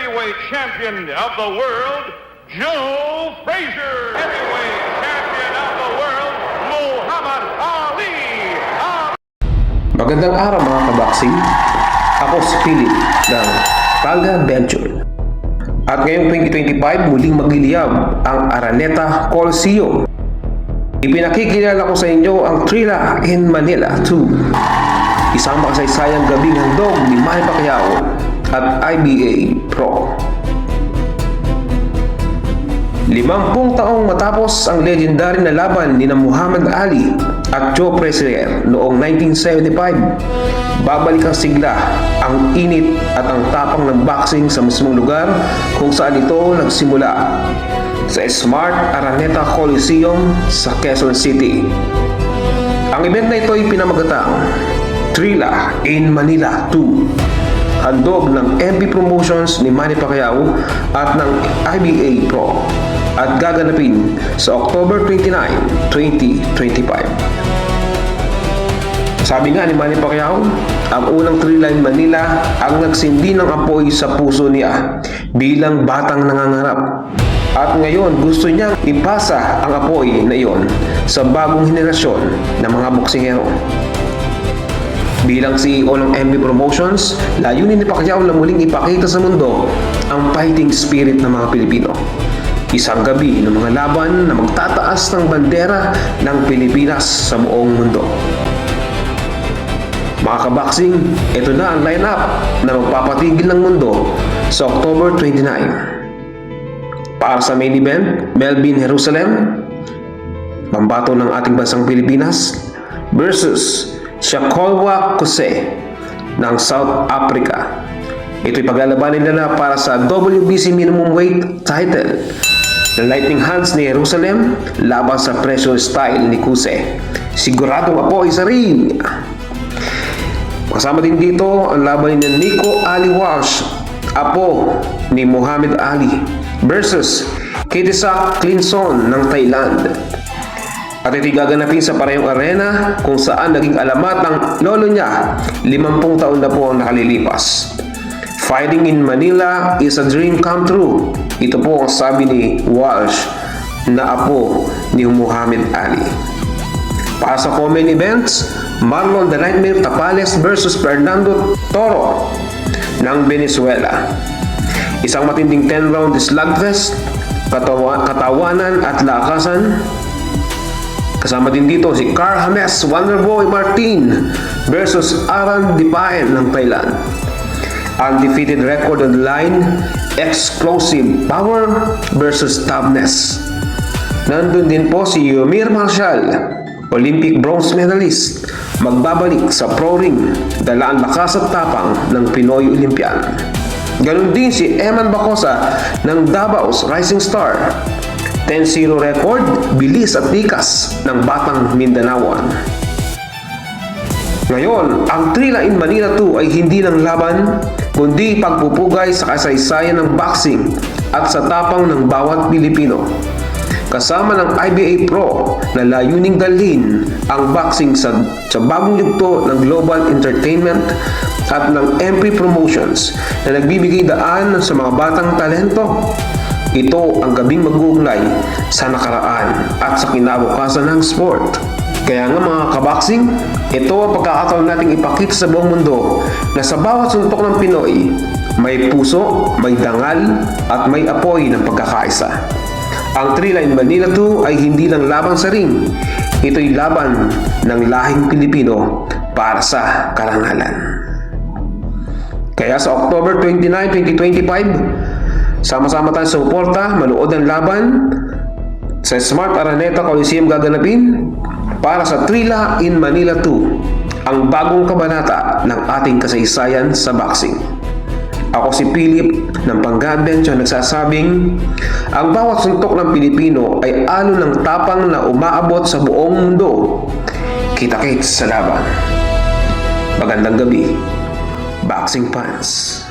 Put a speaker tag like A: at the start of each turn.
A: heavyweight champion of the world, Joe Frazier. Heavyweight champion of the world, Muhammad Ali.
B: Magandang araw mga kaboxing. Ako si Philip ng Paga Venture. At ngayong 2025 muling magliliyab ang Araneta Coliseum. Ipinakikilala ko sa inyo ang Thrilla in Manila 2. Isang makasaysayang gabing handog ni Manny Pacquiao at IBA Pro. 50 taong matapos ang legendary na laban ni Muhammad Ali at Joe Frazier noong 1975, babalik ang sigla, ang init at ang tapang ng boxing sa mismong lugar kung saan ito nagsimula, sa Smart Araneta Coliseum sa Quezon City. Ang event na ito ay pinamagatang Thrilla in Manila 2, handog ng MP Promotions ni Manny Pacquiao at ng IBA Pro, at gaganapin sa October 29, 2025. Sabi nga ni Manny Pacquiao, ang unang Thrilla in Manila ang nagsindi ng apoy sa puso niya bilang batang nangangarap. At ngayon gusto niyang ipasa ang apoy na iyon sa bagong henerasyon ng mga boksingero. Bilang CEO ng MP Promotions, layunin ni Pacquiao na muling ipakita sa mundo ang fighting spirit ng mga Pilipino. Isang gabi ng mga laban na magtataas ng bandera ng Pilipinas sa buong mundo. Mga kaboxing, ito na ang lineup na magpapatigil ng mundo sa October 29. Para sa main event, Melvin Jerusalem, pambato ng ating bansang Pilipinas, versus Shakolwa Kose ng South Africa. Ito'y paglalabanin nila para sa WBC minimum weight title. The Lightning Hands ni Jerusalem laban sa Pressure Style ni Kuse. Siguradong apoy sa ring. Kasama din dito ang laban ni Nico Ali Walsh, apo ni Muhammad Ali, versus Kitisak Clinson ng Thailand. At ito'y gaganapin sa parehong arena kung saan naging alamat ng lolo niya 50 taon na po ang nakalilipas. Fighting in Manila is a dream come true. Ito po ang sabi ni Walsh na apo ni Muhammad Ali. Para sa co-main events, Marlon the Nightmare Tapales versus Fernando Toro ng Venezuela. Isang matinding 10-round slugfest, katawanan at lakasan. Kasama din dito si Carl James Wonderboy Martin versus Aran Dipaen ng Thailand. Undefeated record on the line, explosive power versus toughness. Nandun din po si Yomir Marshall, Olympic bronze medalist, magbabalik sa pro ring, dala ang lakas at tapang ng Pinoy Olympian. Ganon din si Eman Bacosa ng Davao's Rising Star. 10-0 record, bilis at tikas ng batang Mindanaoan. Ngayon, ang Thrilla in Manila 2 ay hindi lang laban, kundi pagpupugay sa kasaysayan ng boxing at sa tapang ng bawat Pilipino. Kasama ng IBA Pro na layuning dalhin ang boxing sa bagong yugto ng global entertainment at ng MP Promotions na nagbibigay daan sa mga batang talento. Ito ang gabing mag-uugnay sa nakaraan at sa kinabukasan ng sport. Kaya nga mga kaboxing, ito ang pagkakataon nating ipakita sa buong mundo na sa bawat suntok ng Pinoy, may puso, may dangal at may apoy ng pagkakaisa. Ang Thrilla in Manila 2 ay hindi lang laban sa ring, ito'y laban ng lahing Pilipino para sa karangalan. Kaya sa October 29, 2025, sama-sama tayo sa suporta, manood ng laban sa Smart Araneta Coliseum gaganapin para sa Thrilla in Manila 2, ang bagong kabanata ng ating kasaysayan sa boxing. Ako si Philip ng Paga Venture nagsasabing, ang bawat suntok ng Pilipino ay alon ng tapang na umaabot sa buong mundo. Kita-kits sa laban. Magandang gabi, boxing fans.